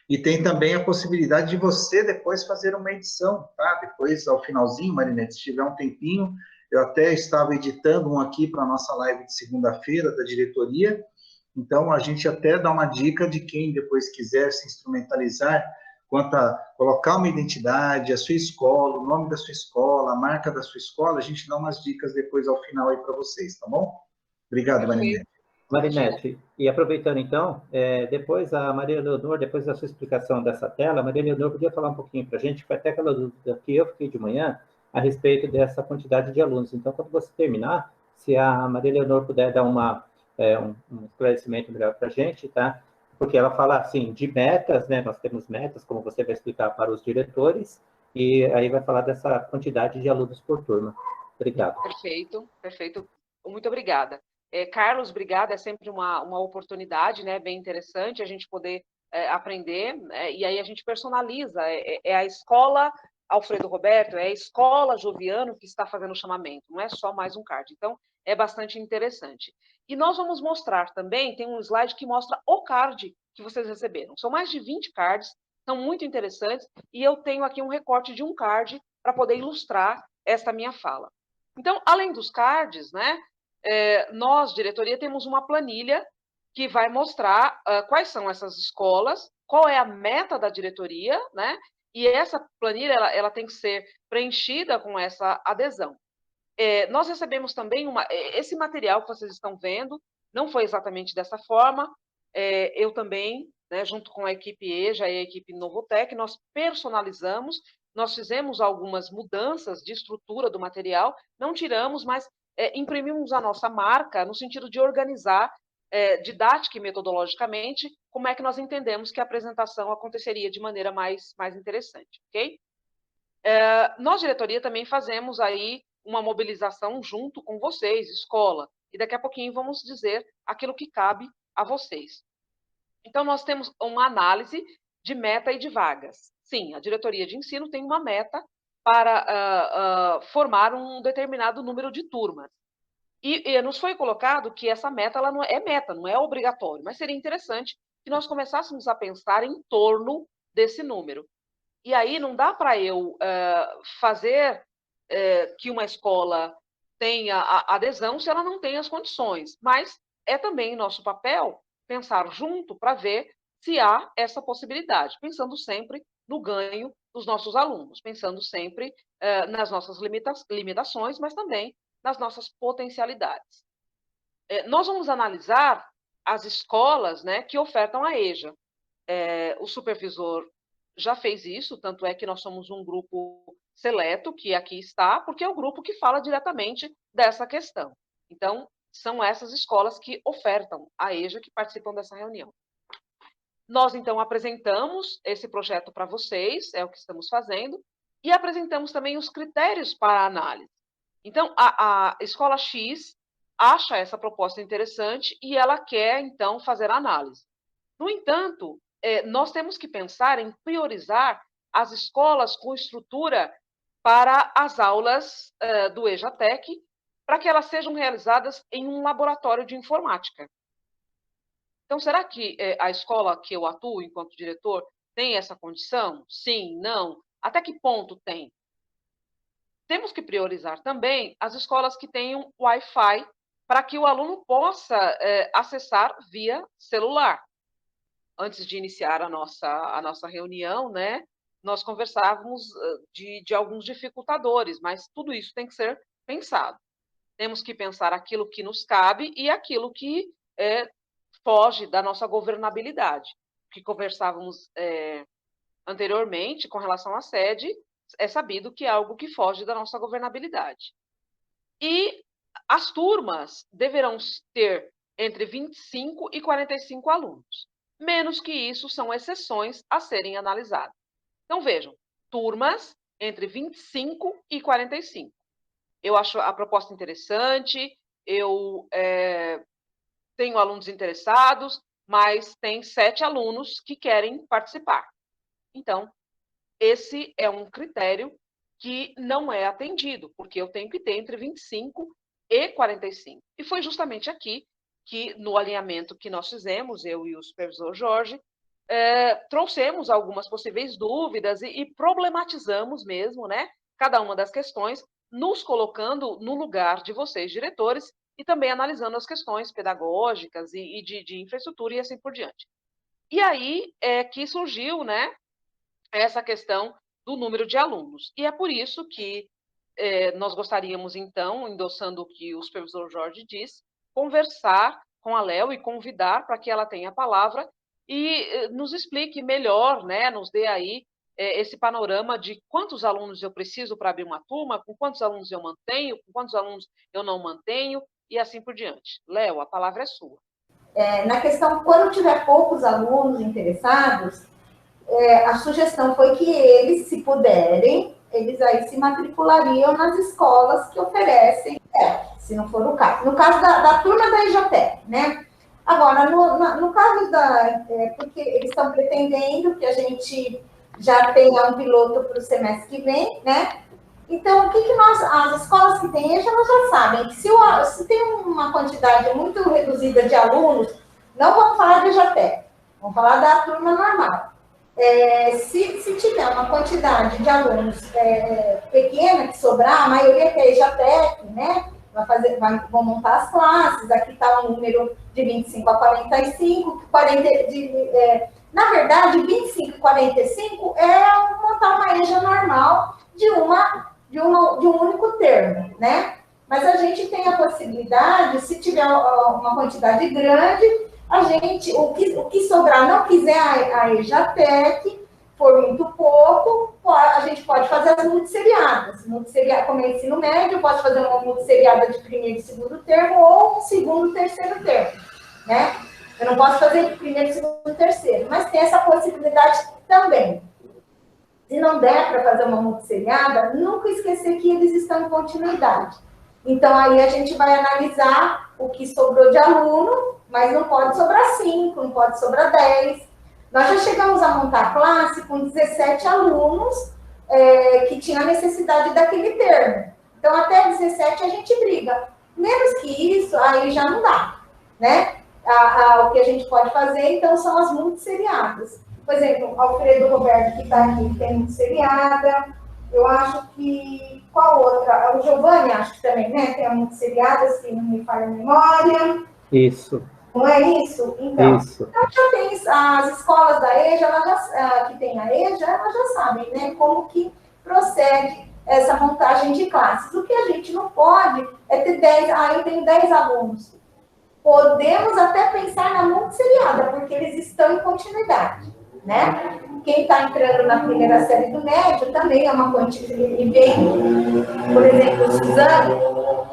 C: E tem também a possibilidade de você depois fazer uma edição, tá? Depois, ao finalzinho, Marinete, se tiver um tempinho, eu até estava editando um aqui para a nossa live de segunda-feira da diretoria, então a gente até dá uma dica de quem depois quiser se instrumentalizar quanto a colocar uma identidade, a sua escola, o nome da sua escola, a marca da sua escola, a gente dá umas dicas depois ao final aí para vocês, tá bom? Obrigado, Marinete.
A: Marinete, e aproveitando então, depois a Maria Leonor, depois da sua explicação dessa tela, a Maria Leonor podia falar um pouquinho para a gente, foi até aquela dúvida que eu fiquei de manhã, a respeito dessa quantidade de alunos. Então, quando você terminar, se a Maria Leonor puder dar um esclarecimento melhor para a gente, tá? Porque ela fala, assim, de metas, né? Nós temos metas, como você vai explicar para os diretores, e aí vai falar dessa quantidade de alunos por turma. Obrigado.
B: Perfeito, perfeito. Muito obrigada. Carlos, obrigada, é sempre uma oportunidade, né, bem interessante a gente poder aprender, e aí a gente personaliza, é a escola Alfredo Roberto, é a Escola Joviano que está fazendo o chamamento, não é só mais um card. Então, é bastante interessante. E nós vamos mostrar também, tem um slide que mostra o card que vocês receberam. São mais de 20 cards, são muito interessantes, e eu tenho aqui um recorte de um card para poder ilustrar esta minha fala. Então, além dos cards, né, nós, diretoria, temos uma planilha que vai mostrar quais são essas escolas, qual é a meta da diretoria, né? E essa planilha ela tem que ser preenchida com essa adesão. Nós recebemos também esse material que vocês estão vendo, não foi exatamente dessa forma, eu também, né, junto com a equipe EJA e a equipe Novotec, nós personalizamos, nós fizemos algumas mudanças de estrutura do material, não tiramos, mas imprimimos a nossa marca no sentido de organizar didática e metodologicamente, como é que nós entendemos que a apresentação aconteceria de maneira mais interessante, ok? Nós, diretoria, também fazemos aí uma mobilização junto com vocês, escola, e daqui a pouquinho vamos dizer aquilo que cabe a vocês. Então, nós temos uma análise de meta e de vagas. Sim, a diretoria de ensino tem uma meta para formar um determinado número de turmas. E nos foi colocado que essa meta, ela não é meta, não é obrigatório, mas seria interessante que nós começássemos a pensar em torno desse número. E aí não dá para eu fazer que uma escola tenha a adesão se ela não tem as condições, mas é também nosso papel pensar junto para ver se há essa possibilidade, pensando sempre no ganho dos nossos alunos, pensando sempre nas nossas limitações, mas também nas nossas potencialidades. Nós vamos analisar as escolas, né, que ofertam a EJA. O supervisor já fez isso, tanto é que nós somos um grupo seleto, que aqui está, porque é o grupo que fala diretamente dessa questão. Então, são essas escolas que ofertam a EJA, que participam dessa reunião. Nós, então, apresentamos esse projeto para vocês, é o que estamos fazendo, e apresentamos também os critérios para a análise. Então, a escola X acha essa proposta interessante e ela quer, então, fazer a análise. No entanto, nós temos que pensar em priorizar as escolas com estrutura para as aulas do EJATEC, para que elas sejam realizadas em um laboratório de informática. Então, será que a escola que eu atuo enquanto diretor tem essa condição? Sim, não? Até que ponto tem? Temos que priorizar também as escolas que tenham Wi-Fi para que o aluno possa acessar via celular. Antes de iniciar a nossa reunião, né, nós conversávamos de alguns dificultadores, mas tudo isso tem que ser pensado. Temos que pensar aquilo que nos cabe e aquilo que foge da nossa governabilidade. O que conversávamos anteriormente com relação à sede, é sabido que é algo que foge da nossa governabilidade. E as turmas deverão ter entre 25 e 45 alunos. Menos que isso são exceções a serem analisadas. Então, vejam, turmas entre 25 e 45. Eu acho a proposta interessante, eu tenho alunos interessados, mas tem 7 alunos que querem participar. Então, esse é um critério que não é atendido, porque eu tenho que ter entre 25 e 45. E foi justamente aqui que, no alinhamento que nós fizemos, eu e o supervisor Jorge, trouxemos algumas possíveis dúvidas e problematizamos mesmo, né, cada uma das questões, nos colocando no lugar de vocês, diretores, e também analisando as questões pedagógicas e de infraestrutura e assim por diante. E aí é que surgiu, né, essa questão do número de alunos. E é por isso que nós gostaríamos, então, endossando o que o supervisor Jorge disse, conversar com a Léo e convidar para que ela tenha a palavra e nos explique melhor, né, nos dê aí esse panorama de quantos alunos eu preciso para abrir uma turma, com quantos alunos eu mantenho, com quantos alunos eu não mantenho, e assim por diante. Léo, a palavra é sua.
D: Na questão, quando tiver poucos alunos interessados, a sugestão foi que eles, se puderem, eles aí se matriculariam nas escolas que oferecem, se não for o caso. No caso da turma da EJATEC, né? Agora, no caso porque eles estão pretendendo que a gente já tenha um piloto para o semestre que vem, né? Então, o que as escolas que têm EJA, elas já sabem que se tem uma quantidade muito reduzida de alunos, não vamos falar de EJATEC, vamos falar da turma normal. Se tiver uma quantidade de alunos pequena que sobrar, a maioria que é EJATEC, né? Vão montar as classes, aqui está o número de 25 a 45, na verdade, 25 e 45 é montar uma EJA normal de um único termo, né? Mas a gente tem a possibilidade, se tiver uma quantidade grande, o que sobrar não quiser a EJATEC, for muito pouco, a gente pode fazer as multisseriadas. Como é ensino médio, pode fazer uma multisseriada de primeiro e segundo termo, ou um segundo e terceiro termo, né? Eu não posso fazer de primeiro, segundo e terceiro, mas tem essa possibilidade também. Se não der para fazer uma multisseriada, nunca esquecer que eles estão em continuidade. Então, aí a gente vai analisar o que sobrou de aluno, mas não pode sobrar 5, não pode sobrar 10. Nós já chegamos a montar a classe com 17 alunos que tinham necessidade daquele termo. Então, até 17 a gente briga. Menos que isso, aí já não dá, né? O que a gente pode fazer, então, são as multisseriadas. Por exemplo, Alfredo Roberto, que está aqui, tem multisseriada. Eu acho que... Qual outra? O Giovanni, acho que também, né? Tem a multisseriada, se não me falha a memória.
A: Isso.
D: Não é isso? Então,
A: isso.
D: Então já tem as escolas da EJA, que tem a EJA, elas já sabem, né? Como que procede essa montagem de classes. O que a gente não pode é ter 10... eu tenho 10 alunos. Podemos até pensar na multisseriada, porque eles estão em continuidade, né? Quem está entrando na primeira série do médio também é uma quantidade. E vem, por exemplo, Suzano,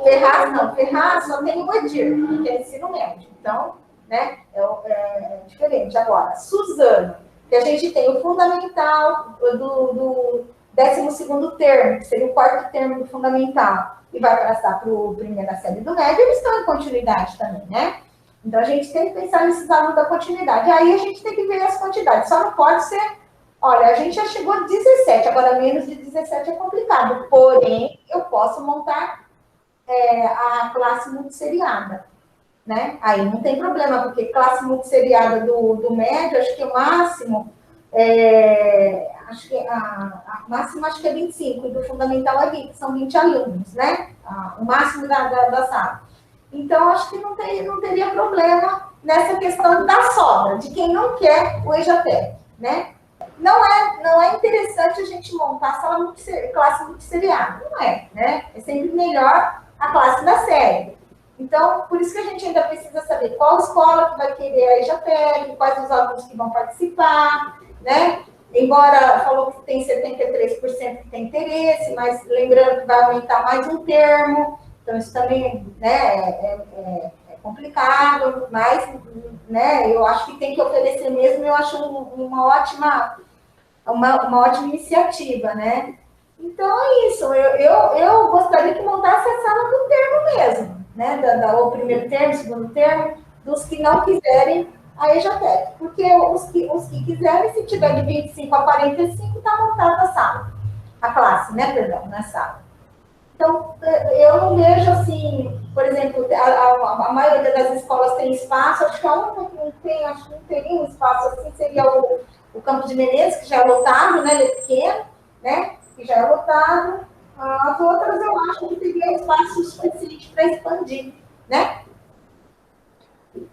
D: Ferraz só tem o Edir, que é ensino médio. Então, né, é diferente. Agora, Suzano, que a gente tem o fundamental do 12º termo, que seria o 4º termo do fundamental, e vai passar para a primeira série do médio, eles estão em continuidade também, né? Então, a gente tem que pensar nesses alunos da continuidade. Aí, a gente tem que ver as quantidades. Só não pode ser... Olha, a gente já chegou a 17, agora menos de 17 é complicado. Porém, eu posso montar a classe multisseriada, né? Aí não tem problema, porque classe multisseriada do médio, acho que o máximo... acho que é 25, e do fundamental é 20, são 20 alunos, né? O máximo da sala. Então, acho que não teria problema nessa questão da sobra, de quem não quer o EJATEC, né? Não é interessante a gente montar classe multisseriada, não é, né? É sempre melhor a classe da série. Então, por isso que a gente ainda precisa saber qual escola que vai querer a EJATEC, quais os alunos que vão participar, né? Embora falou que tem 73% que tem interesse, mas lembrando que vai aumentar mais um termo, então isso também, né, é complicado, mas, né, eu acho que tem que oferecer mesmo, eu acho uma ótima iniciativa, né? Então é isso, eu gostaria que montasse a sala do termo mesmo, né, o primeiro termo, segundo termo, dos que não quiserem a EJATEC, porque os que quiserem, se tiver de 25 a 45, está montada a classe, né, perdão, na sala. Então, eu não vejo assim, por exemplo, a maioria das escolas tem espaço, acho que a única que não tem, acho que não teria um espaço assim, seria o Campos de Menezes, que já é lotado, né, ele é pequeno, né, que já é lotado. As outras eu acho que teria espaço suficiente para expandir, né?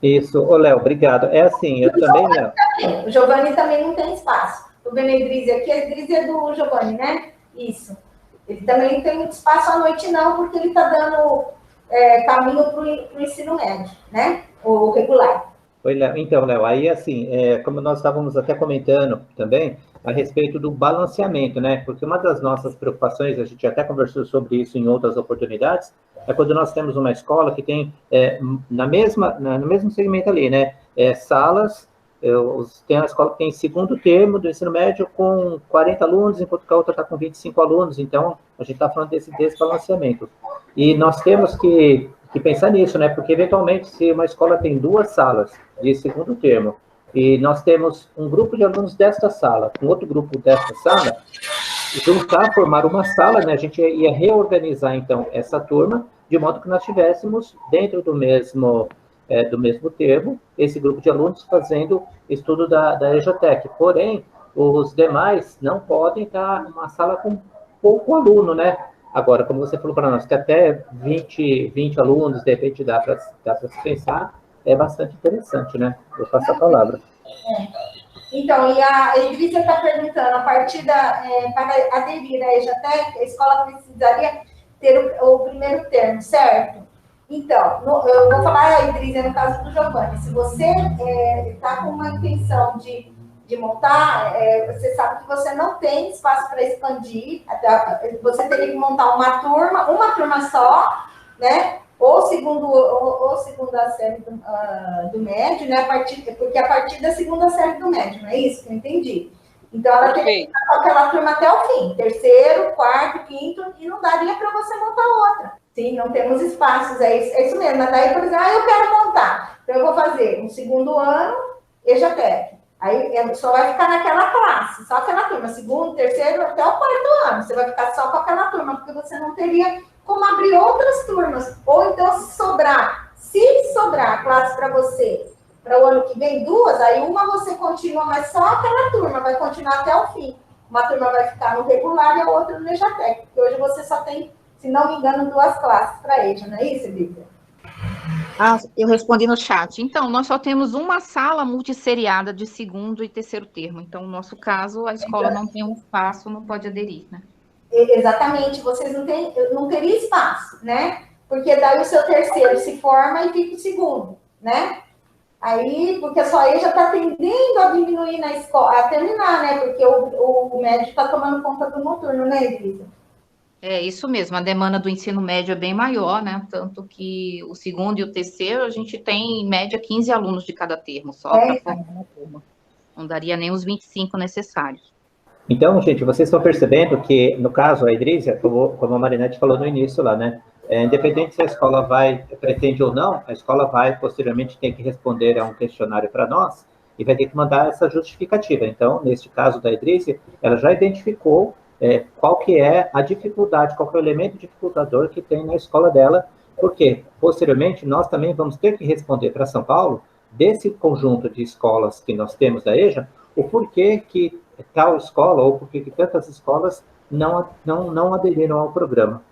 A: Isso, Léo, obrigado. É assim, eu também, Léo.
D: O Giovanni também não tem espaço. Tô vendo a Idrise aqui, a Idrise é do Giovanni, né? Isso. Ele também não tem muito espaço à noite, não, porque ele está dando caminho para o ensino médio, né? O regular.
A: Oi, Léo. Então, Léo, aí assim, como nós estávamos até comentando também, a respeito do balanceamento, né? Porque uma das nossas preocupações, a gente até conversou sobre isso em outras oportunidades, é quando nós temos uma escola que tem, no mesmo segmento ali, né? Salas, tem a escola que tem segundo termo do ensino médio com 40 alunos, enquanto que a outra está com 25 alunos, então a gente está falando desse desbalanceamento. E nós temos que pensar nisso, né? Porque, eventualmente, se uma escola tem 2 salas de segundo termo, E nós temos um grupo de alunos desta sala, com outro grupo desta sala, juntar, formar uma sala, né? A gente ia reorganizar, então, essa turma, de modo que nós tivéssemos, dentro do mesmo termo, esse grupo de alunos fazendo estudo da EJTEC. Porém, os demais não podem estar numa sala com pouco aluno, né? Agora, como você falou para nós, que até 20 alunos, de repente, dá para se pensar, é bastante interessante, né? Eu passo a palavra.
D: Então, e a Edrícia está perguntando, a partir para aderir à EJTEC, a escola precisaria ter o primeiro termo, certo? Então, eu vou falar, Edrícia, no caso do Giovanni, se você está com uma intenção de montar, você sabe que você não tem espaço para expandir, você teria que montar uma turma só, né? Ou segunda série do médio, né? Porque a partir da segunda série do médio, não é isso que eu entendi? Então, ela tem que ficar com aquela turma até o fim, terceiro, quarto, quinto, e não daria para você montar outra. Sim, não temos espaços, é isso mesmo. Mas daí, por exemplo, eu quero montar, então eu vou fazer um segundo ano, EJTEC. Aí só vai ficar naquela classe, só aquela turma, segundo, terceiro, até o quarto ano. Você vai ficar só com aquela turma, porque você não teria como abrir outras turmas. Ou então, se sobrar classe para você, para o ano que vem, duas, aí uma você continua, mas só aquela turma vai continuar até o fim. Uma turma vai ficar no regular e a outra no EJTEC, porque hoje você só tem, se não me engano, duas classes para EJA, não é isso, Bíblia?
E: Eu respondi no chat. Então, nós só temos uma sala multisseriada de segundo e terceiro termo. Então, no nosso caso, a escola não tem um espaço, não pode aderir, né?
D: Exatamente, vocês não teriam espaço, né? Porque daí o seu terceiro se forma e fica o segundo, né? Aí, porque só ele já está tendendo a diminuir na escola, a terminar, né? Porque o médio está tomando conta do noturno, né, Elisa?
E: É isso mesmo, a demanda do ensino médio é bem maior, né? Tanto que o segundo e o terceiro, a gente tem, em média, 15 alunos de cada termo, só para formar uma turma. Não daria nem os 25 necessários.
A: Então, gente, vocês estão percebendo que, no caso, a Idrísia, como a Marinete falou no início lá, né? Independente se a escola pretende ou não, a escola vai, posteriormente, ter que responder a um questionário para nós e vai ter que mandar essa justificativa. Então, neste caso da Idrísia, ela já identificou qual que é a dificuldade, qual que é o elemento dificultador que tem na escola dela, porque, posteriormente, nós também vamos ter que responder para São Paulo, desse conjunto de escolas que nós temos da EJA, o porquê que tal escola, ou porquê que tantas escolas não aderiram ao programa.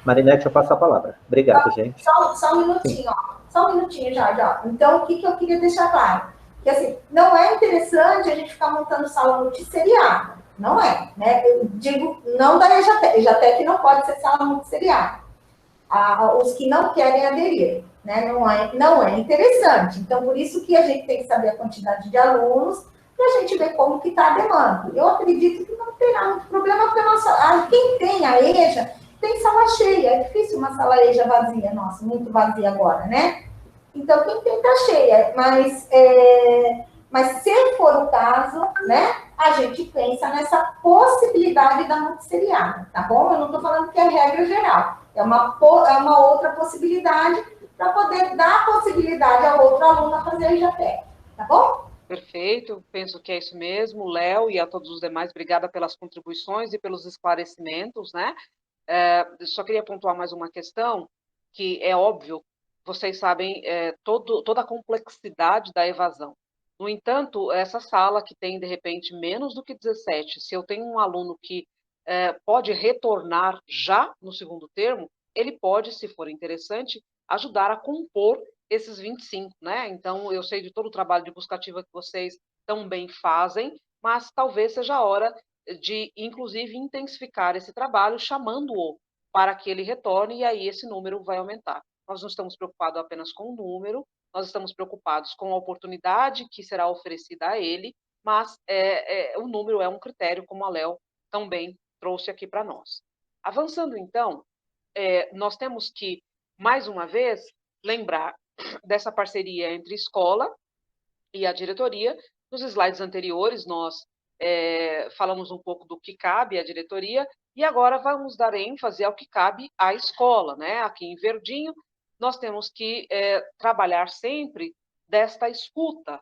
A: Marinete, eu passo a palavra. Obrigado, gente.
D: Só um minutinho, ó. Só um minutinho já. Então, o que eu queria deixar claro? Que, assim, não é interessante a gente ficar montando sala multisseriada. Não é, né? Eu digo, não da EJTEC. EJTEC não pode ser sala multisseriada. Os que não querem aderir, né? Não é interessante. Então, por isso que a gente tem que saber a quantidade de alunos para a gente ver como que está a demanda. Eu acredito que não terá muito problema, porque quem tem a EJA tem sala cheia. É difícil uma sala EJA vazia, nossa, muito vazia agora, né? Então, quem tem está cheia. Mas se for o caso, né, a gente pensa nessa possibilidade da multisseriada, tá bom? Eu não estou falando que é regra geral. É uma outra possibilidade para poder dar a possibilidade ao outro aluno a fazer a EJTEC, tá bom?
B: Perfeito, penso que é isso mesmo. Léo e a todos os demais, obrigada pelas contribuições e pelos esclarecimentos, né? Só queria pontuar mais uma questão, que é óbvio, vocês sabem toda a complexidade da evasão. No entanto, essa sala que tem, de repente, menos do que 17, se eu tenho um aluno que pode retornar já no segundo termo, ele pode, se for interessante, ajudar a compor esses 25, né? Então, eu sei de todo o trabalho de busca ativa que vocês também fazem, mas talvez seja a hora de, inclusive, intensificar esse trabalho, chamando-o para que ele retorne, e aí esse número vai aumentar. Nós não estamos preocupados apenas com o número, nós estamos preocupados com a oportunidade que será oferecida a ele, mas o número é um critério, como a Léo também trouxe aqui para nós. Avançando, então, nós temos que, mais uma vez, lembrar dessa parceria entre escola e a diretoria. Nos slides anteriores, nós falamos um pouco do que cabe à diretoria, e agora vamos dar ênfase ao que cabe à escola, né? Aqui em verdinho, nós temos que trabalhar sempre desta escuta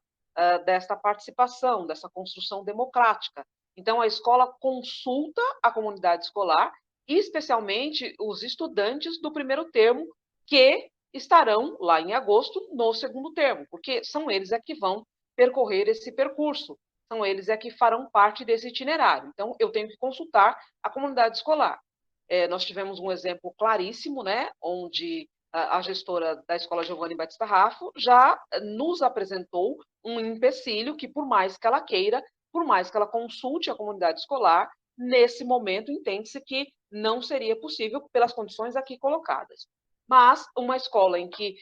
B: desta participação, dessa construção democrática. Então, a escola consulta a comunidade escolar, e especialmente os estudantes do primeiro termo, que estarão lá em agosto no segundo termo, porque são eles que vão percorrer esse percurso, são eles que farão parte desse itinerário. Então, eu tenho que consultar a comunidade escolar. Nós tivemos um exemplo claríssimo, né, onde a gestora da Escola Giovanni Battista Raffo já nos apresentou um empecilho que, por mais que ela queira, por mais que ela consulte a comunidade escolar, nesse momento entende-se que não seria possível pelas condições aqui colocadas. Mas uma escola em que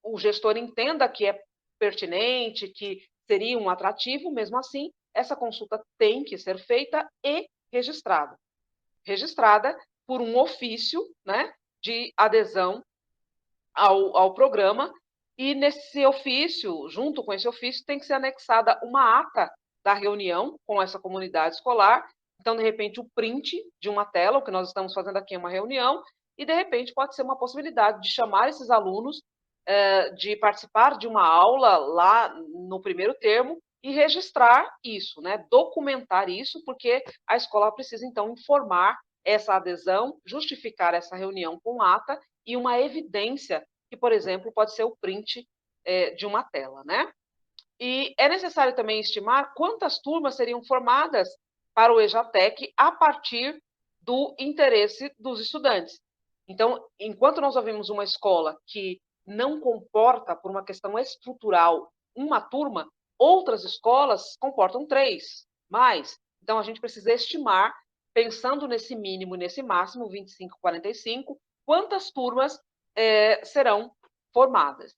B: o gestor entenda que é pertinente, que seria um atrativo, mesmo assim, essa consulta tem que ser feita e registrada. Registrada por um ofício, né, de adesão ao programa, e nesse ofício, junto com esse ofício, tem que ser anexada uma ata da reunião com essa comunidade escolar. Então, de repente, o print de uma tela, o que nós estamos fazendo aqui é uma reunião, e, de repente, pode ser uma possibilidade de chamar esses alunos, de participar de uma aula lá no primeiro termo e registrar isso, né? Documentar isso, porque a escola precisa, então, informar essa adesão, justificar essa reunião com ata e uma evidência que, por exemplo, pode ser o print de uma tela, né? E é necessário também estimar quantas turmas seriam formadas para o EJATEC a partir do interesse dos estudantes. Então, enquanto nós ouvimos uma escola que não comporta, por uma questão estrutural, uma turma, outras escolas comportam 3, mais. Então, a gente precisa estimar, pensando nesse mínimo e nesse máximo, 25, 45, quantas turmas serão formadas.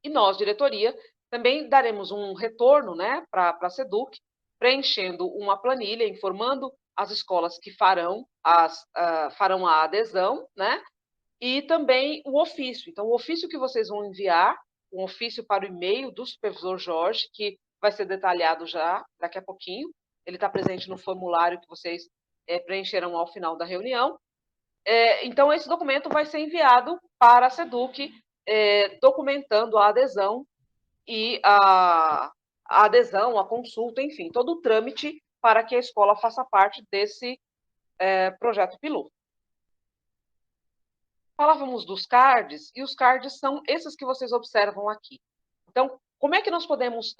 B: E nós, diretoria, também daremos um retorno, né, para a SEDUC, preenchendo uma planilha, informando as escolas que farão a adesão, né, e também o ofício. Então, o ofício que vocês vão enviar, um ofício para o e-mail do supervisor Jorge, que vai ser detalhado já daqui a pouquinho, ele está presente no formulário que vocês preencherão ao final da reunião. Então, esse documento vai ser enviado para a SEDUC, documentando a adesão e a adesão, a consulta, enfim, todo o trâmite para que a escola faça parte desse projeto piloto. Falávamos dos cards, e os cards são esses que vocês observam aqui. Então, como é que nós podemos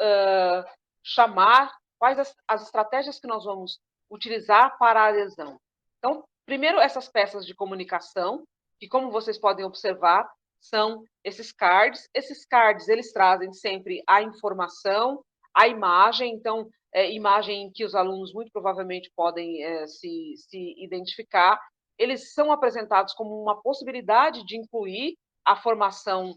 B: chamar, quais as estratégias que nós vamos utilizar para a adesão? Então, primeiro, essas peças de comunicação, que, como vocês podem observar, são esses cards. Esses cards, eles trazem sempre a informação, a imagem, então, imagem em que os alunos muito provavelmente podem se identificar. Eles são apresentados como uma possibilidade de incluir a formação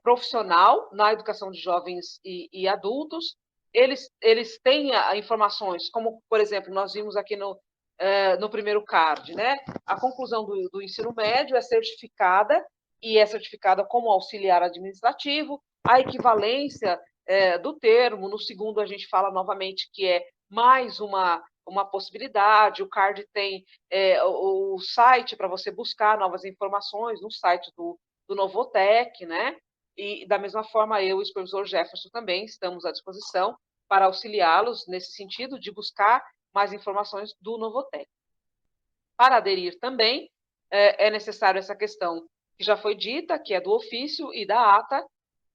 B: profissional na educação de jovens e adultos. Eles têm informações, como, por exemplo, nós vimos aqui no primeiro card, né? A conclusão do ensino médio é certificada, e é certificada como auxiliar administrativo. A equivalência do termo, no segundo a gente fala novamente que é mais uma possibilidade. O card tem o site para você buscar novas informações no site do Novotec, né? E, da mesma forma, eu e o supervisor Jefferson também estamos à disposição para auxiliá-los nesse sentido de buscar mais informações do Novotec. Para aderir também, é necessário essa questão que já foi dita, que é do ofício e da ata,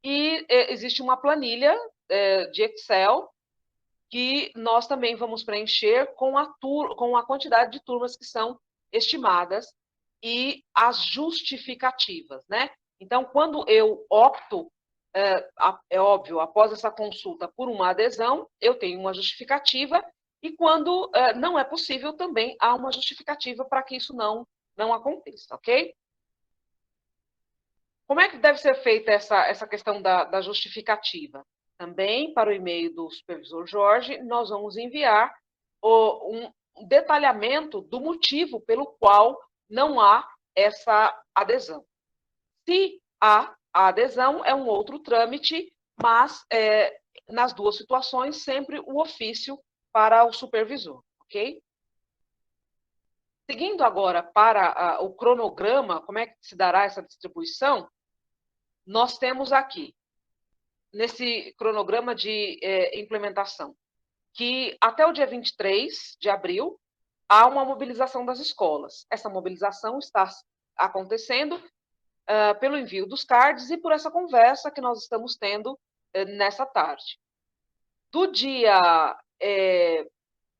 B: e existe uma planilha de Excel que nós também vamos preencher com a quantidade de turmas que são estimadas e as justificativas, né? Então, quando eu opto, é óbvio, após essa consulta por uma adesão, eu tenho uma justificativa, e quando não é possível, também há uma justificativa para que isso não aconteça, ok? Como é que deve ser feita essa questão da justificativa? Também para o e-mail do supervisor Jorge, nós vamos enviar um detalhamento do motivo pelo qual não há essa adesão. Se há a adesão, é um outro trâmite, mas nas duas situações, sempre o ofício para o supervisor, ok? Seguindo agora para o cronograma, como é que se dará essa distribuição? Nós temos aqui nesse cronograma de implementação, que até o dia 23 de abril há uma mobilização das escolas. Essa mobilização está acontecendo pelo envio dos cards e por essa conversa que nós estamos tendo nessa tarde. Do dia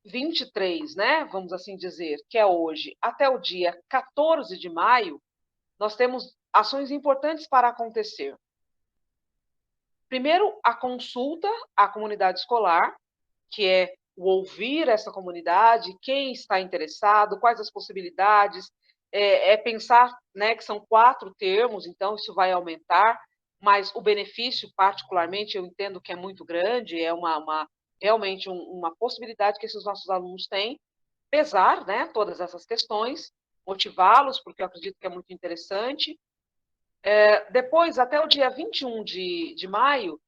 B: 23, né, vamos assim dizer, que é hoje, até o dia 14 de maio, nós temos ações importantes para acontecer. Primeiro, a consulta à comunidade escolar, que é o ouvir essa comunidade, quem está interessado, quais as possibilidades, pensar, né, que são 4 termos, então isso vai aumentar, mas o benefício, particularmente, eu entendo que é muito grande, é realmente uma possibilidade que esses nossos alunos têm, pesar, né, todas essas questões, motivá-los, porque eu acredito que é muito interessante. Depois, até o dia 21 de maio,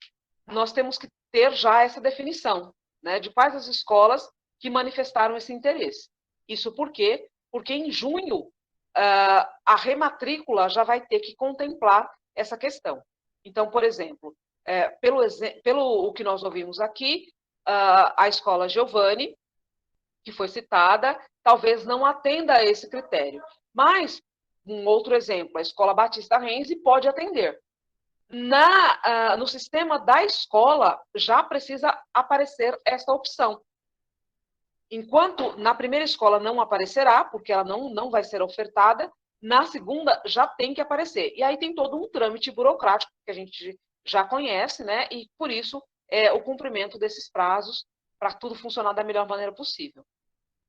B: nós temos que ter já essa definição, né, de quais as escolas que manifestaram esse interesse. Isso por quê? Porque em junho a rematrícula já vai ter que contemplar essa questão. Então, por exemplo, pelo o que nós ouvimos aqui, a escola Giovanni, que foi citada, talvez não atenda a esse critério. Mas, um outro exemplo, a escola Batista Renzi pode atender. No sistema da escola, já precisa aparecer esta opção. Enquanto na primeira escola não aparecerá, porque ela não vai ser ofertada, na segunda já tem que aparecer. E aí tem todo um trâmite burocrático que a gente já conhece, né? E por isso o cumprimento desses prazos para tudo funcionar da melhor maneira possível.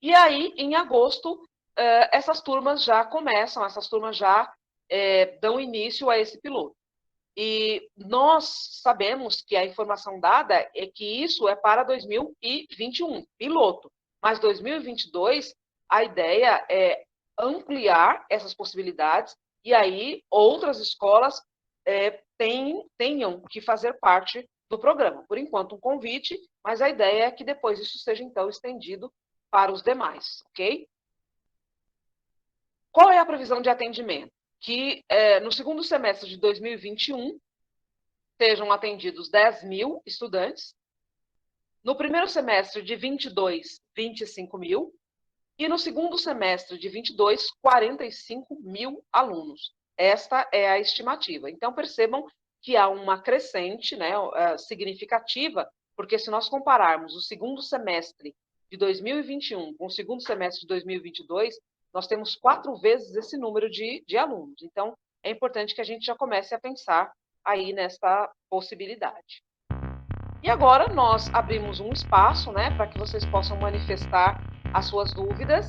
B: E aí, em agosto, essas turmas já começam, essas turmas já dão início a esse piloto. E nós sabemos que a informação dada é que isso é para 2021, piloto. Mas 2022, a ideia é ampliar essas possibilidades e aí outras escolas tenham que fazer parte do programa. Por enquanto, um convite, mas a ideia é que depois isso seja, então, estendido para os demais, ok? Qual é a previsão de atendimento? Que no segundo semestre de 2021 sejam atendidos 10.000 estudantes, no primeiro semestre de 22, 25.000, e no segundo semestre de 22, 45.000 alunos. Esta é a estimativa. Então, percebam que há uma crescente, né, significativa, porque se nós compararmos o segundo semestre de 2021 com o segundo semestre de 2022, nós temos 4 vezes esse número de alunos. Então, é importante que a gente já comece a pensar aí nessa possibilidade. E agora nós abrimos um espaço, né, para que vocês possam manifestar as suas dúvidas